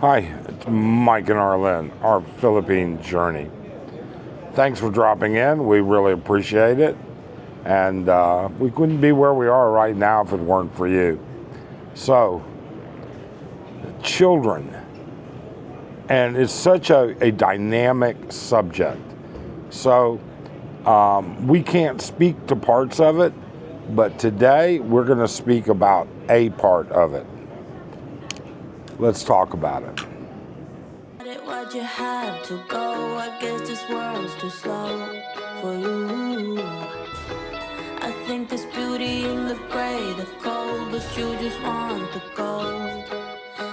Hi, it's Mike and Arlyn, our Philippine journey. Thanks for dropping in. We really appreciate it. And we couldn't be where we are right now if it weren't for you. So, children. And it's such a dynamic subject. So, we can't speak to parts of it, but today we're going to speak about a part of it. Let's talk about it. Why'd you have to go? I guess this world's too slow for you. I think there's beauty in the gray, the cold, but you just want the gold.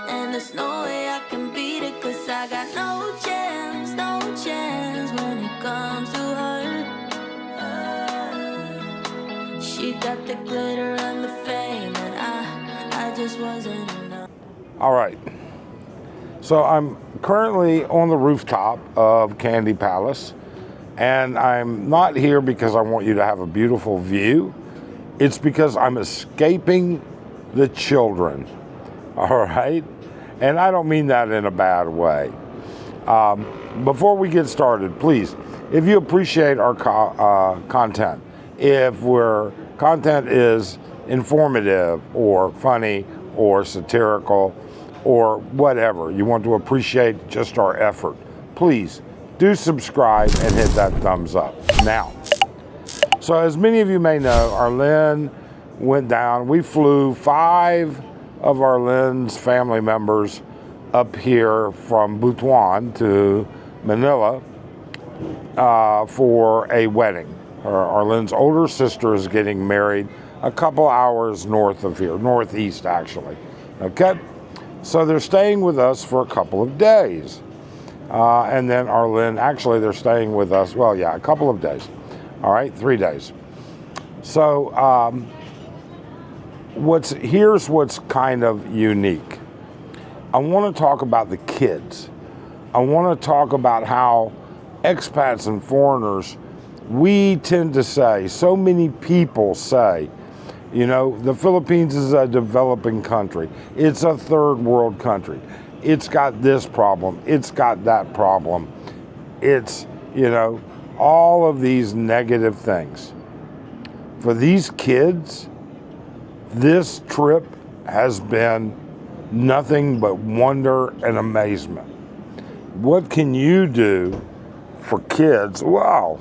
And there's no way I can beat it, 'cause I got no chance when it comes to her. She got the glitter and the fame, and I just wasn't enough. All right. So I'm currently on the rooftop of Candy Palace, and I'm not here because I want you to have a beautiful view. It's because I'm escaping the children. All right? And I don't mean that in a bad way. Before we get started, please, if you appreciate our content, if content is informative or funny or satirical or whatever, you want to appreciate just our effort, please do subscribe and hit that thumbs up. Now, so as many of you may know, Arlyn went down. We flew 5 of Arlyn's family members up here from Butuan to Manila for a wedding. Arlyn's older sister is getting married a couple hours north of here, northeast actually. Okay? So they're staying with us for a couple of days. And then Arlyn, actually they're staying with us, a couple of days. All right, 3 days. So here's what's kind of unique. I want to talk about the kids. I want to talk about how expats and foreigners, we tend to say, so many people say, you know, the Philippines is a developing country. It's a third world country. It's got this problem. It's got that problem. It's, you know, all of these negative things. For these kids, this trip has been nothing but wonder and amazement. What can you do for kids? Wow,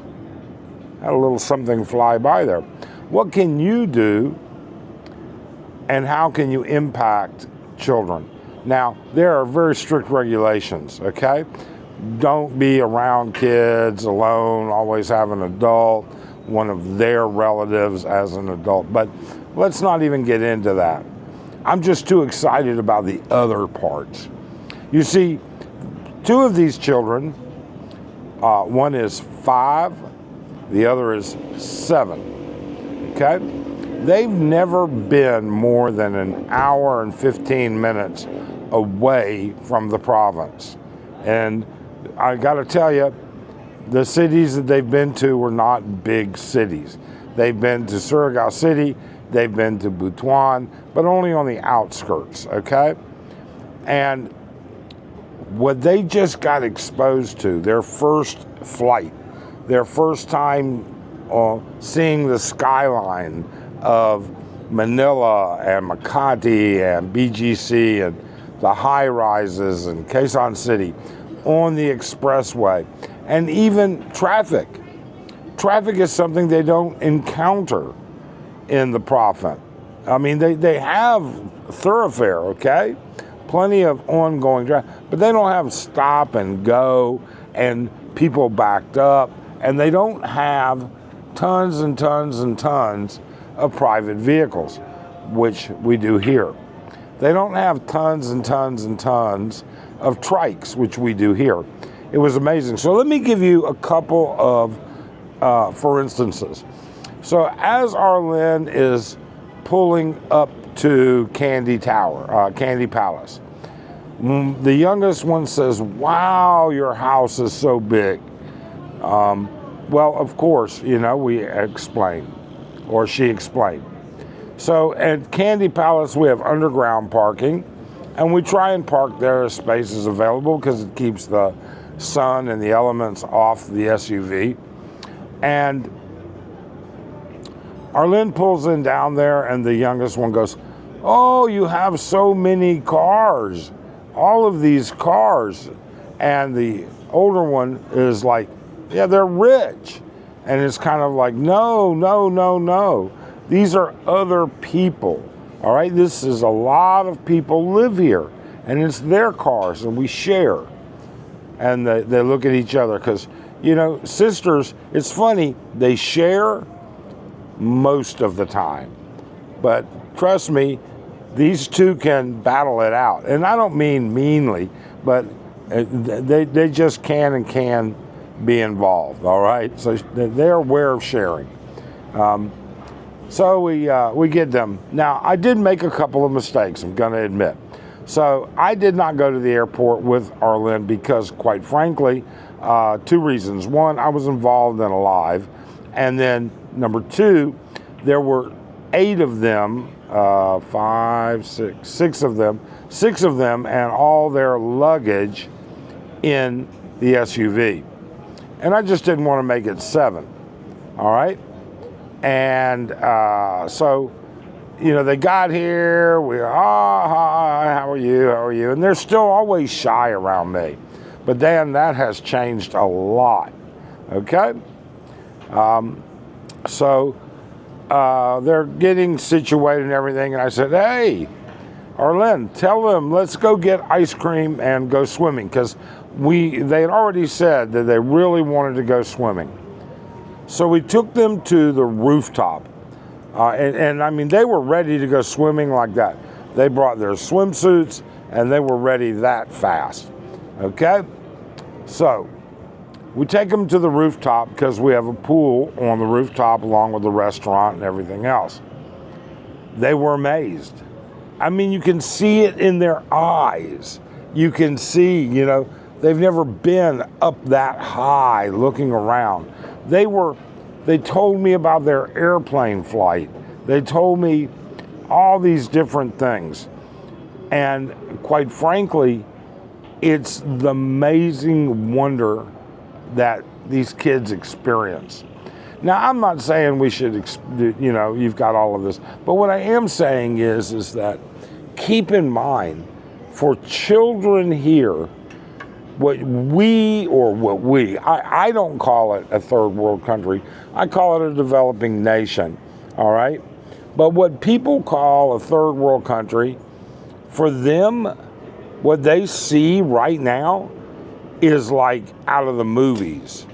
had a little something fly by there. What can you do and how can you impact children? Now, there are very strict regulations, okay? Don't be around kids alone, always have an adult, one of their relatives as an adult. But let's not even get into that. I'm just too excited about the other parts. You see, 2 of these children, one is 5, the other is 7, okay? They've never been more than an hour and 15 minutes away from the province. And I got to tell you, the cities that they've been to were not big cities. They've been to Surigao City, they've been to Butuan, but only on the outskirts, okay? And what they just got exposed to, their first flight, their first time seeing the skyline of Manila and Makati and BGC and the high rises in Quezon City on the expressway, and even traffic. Traffic is something they don't encounter in the province. I mean, they have thoroughfare, okay? Plenty of ongoing traffic, but they don't have stop and go and people backed up, and they don't have tons and tons and tons of private vehicles, which we do here. They don't have tons and tons and tons of trikes, which we do here. It was amazing. So let me give you a couple of, for instances. So as Arlyn is pulling up to Candy Palace, the youngest one says, "Wow, your house is so big." Well, of course, you know, we explained, or she explained. So at Candy Palace, we have underground parking, And we try and park there as space is available because it keeps the sun and the elements off the SUV. And Arlyn pulls in down there, and the youngest one goes, "Oh, you have so many cars, all of these cars." And the older one is like, "Yeah, they're rich." And it's kind of like, no, no, no, no. These are other people, all right? This is a lot of people live here, and it's their cars, and we share. And they look at each other because, you know, sisters, it's funny, they share most of the time. But trust me, these two can battle it out. And I don't mean meanly, but they just can and can be involved, all right? So they're aware of sharing. So we get them. Now, I did make a couple of mistakes, I'm gonna admit. So I did not go to the airport with Arlyn because, quite frankly, two reasons. One, I was involved in a live. And then number two, there were 8 of them, 5, 6, 6 of them, and all their luggage in the SUV. And I just didn't want to make it 7, all right? And so, you know, they got here, hi, how are you? And they're still always shy around me. But then that has changed a lot, okay? So they're getting situated and everything, and I said, "Hey, Arlyn, tell them, let's go get ice cream and go swimming," because they had already said that they really wanted to go swimming. So we took them to the rooftop, and I mean, they were ready to go swimming like that. They brought their swimsuits, and they were ready that fast, okay? So we take them to the rooftop because we have a pool on the rooftop along with the restaurant and everything else. They were amazed. I mean, you can see it in their eyes. You can see, you know, they've never been up that high looking around. They told me about their airplane flight. They told me all these different things. And quite frankly, it's the amazing wonder that these kids experience. Now, I'm not saying we should, you know, you've got all of this, but what I am saying is that keep in mind, for children here, I don't call it a third world country, I call it a developing nation, all right? But what people call a third world country, for them, what they see right now is like out of the movies.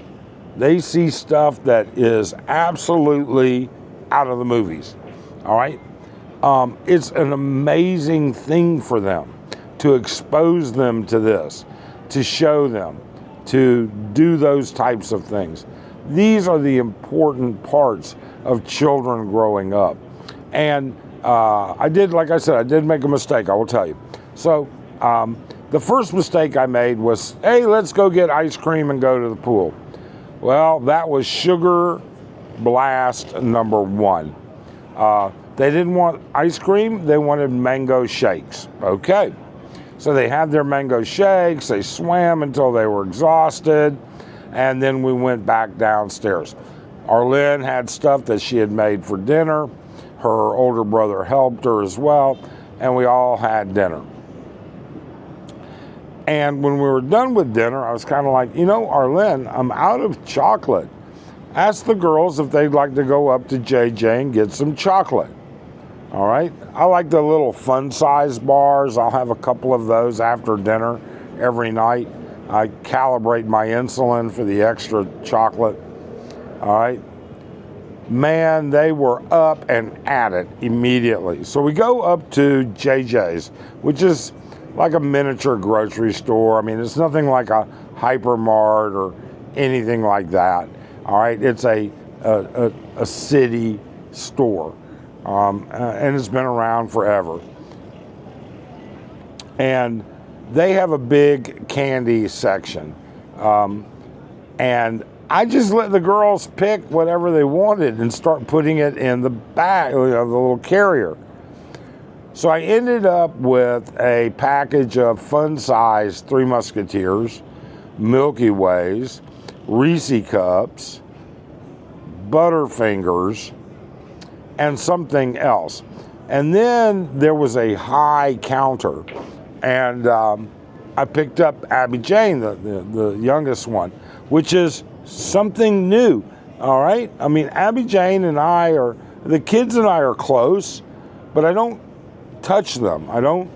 They see stuff that is absolutely out of the movies, all right? It's an amazing thing for them to expose them to this, to show them, to do those types of things. These are the important parts of children growing up. And like I said, I did make a mistake, I will tell you. So the first mistake I made was, hey, let's go get ice cream and go to the pool. Well, that was sugar blast number 1. They didn't want ice cream, they wanted mango shakes. Okay. So they had their mango shakes, they swam until they were exhausted, and then we went back downstairs. Arlyn had stuff that she had made for dinner. Her older brother helped her as well, and we all had dinner. And when we were done with dinner, I was kind of like, you know, Arlyn, I'm out of chocolate. Ask the girls if they'd like to go up to JJ and get some chocolate. All right? I like the little fun size bars. I'll have a couple of those after dinner every night. I calibrate my insulin for the extra chocolate. All right? Man, they were up and at it immediately. So we go up to JJ's, which is like a miniature grocery store. I mean, it's nothing like a hypermart or anything like that. All right, it's a city store, and it's been around forever. And they have a big candy section, and I just let the girls pick whatever they wanted and start putting it in the bag, you know, the little carrier. So I ended up with a package of fun-sized Three Musketeers, Milky Ways, Reese Cups, Butterfingers, and something else. And then there was a high counter, and I picked up Abby Jane, the youngest one, which is something new. All right. I mean, Abby Jane and the kids and I are close, but I don't touch them. I don't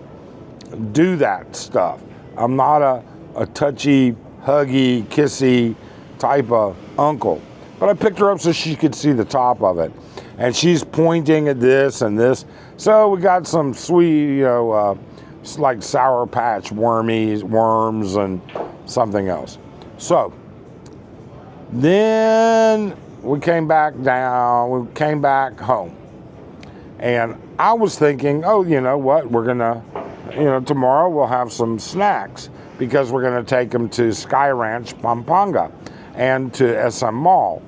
do that stuff. I'm not a touchy, huggy, kissy type of uncle. But I picked her up so she could see the top of it. And she's pointing at this and this. So we got some sweet, like Sour Patch worms and something else. So then we came back home. And I was thinking, oh, you know what, we're gonna, tomorrow we'll have some snacks because we're gonna take them to Sky Ranch Pampanga and to SM Mall.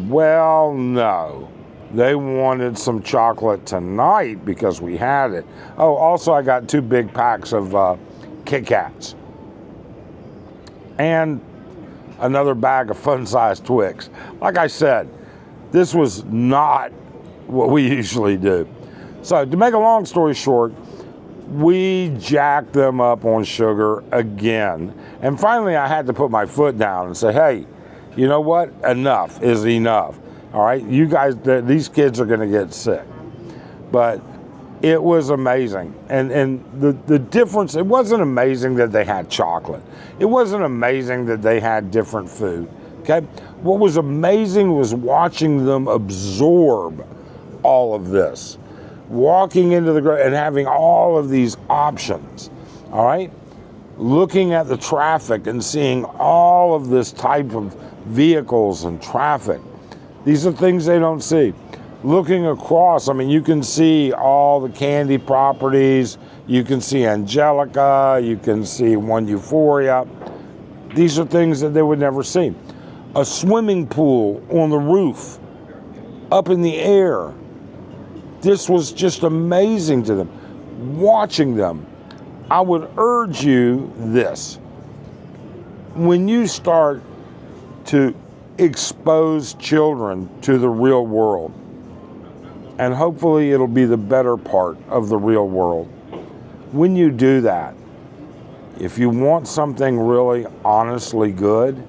Well, no. They wanted some chocolate tonight because we had it. Oh, also I got 2 big packs of Kit Kats. And another bag of fun-sized Twix. Like I said, this was not what we usually do. So to make a long story short, we jacked them up on sugar again. And finally I had to put my foot down and say, hey, you know what? Enough is enough. All right, you guys, these kids are going to get sick. But it was amazing. And the difference, it wasn't amazing that they had chocolate. It wasn't amazing that they had different food. Okay? What was amazing was watching them absorb all of this. Walking into the and having all of these options. All right? Looking at the traffic and seeing all of this type of vehicles and traffic. These are things they don't see. Looking across, I mean, you can see all the candy properties. You can see Angelica. You can see One Euphoria. These are things that they would never see. A swimming pool on the roof, up in the air. This was just amazing to them. Watching them, I would urge you this. When you start to expose children to the real world, and hopefully it'll be the better part of the real world. When you do that, if you want something really honestly good,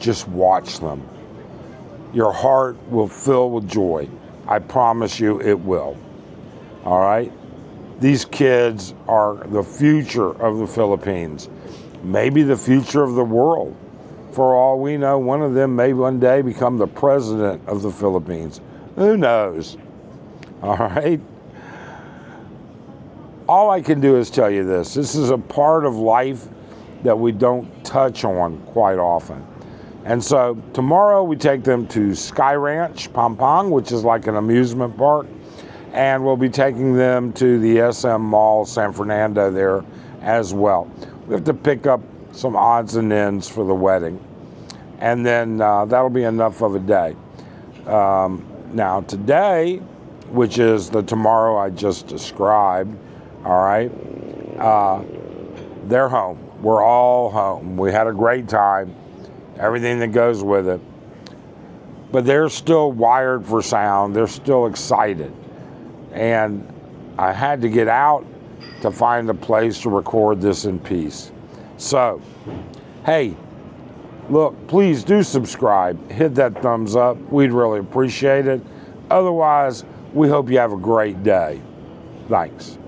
just watch them. Your heart will fill with joy. I promise you it will. All right? These kids are the future of the Philippines, maybe the future of the world. For all we know, one of them may one day become the president of the Philippines. Who knows? All right? All I can do is tell you this. This is a part of life that we don't touch on quite often. And so tomorrow we take them to Sky Ranch Pampang, which is like an amusement park. And we'll be taking them to the SM Mall, San Fernando there as well. We have to pick up some odds and ends for the wedding. And then that'll be enough of a day. Now today, which is the tomorrow I just described, all right, they're home. We're all home. We had a great time, everything that goes with it. But they're still wired for sound. They're still excited. And I had to get out to find a place to record this in peace. So, hey, look, please do subscribe. Hit that thumbs up. We'd really appreciate it. Otherwise, we hope you have a great day. Thanks.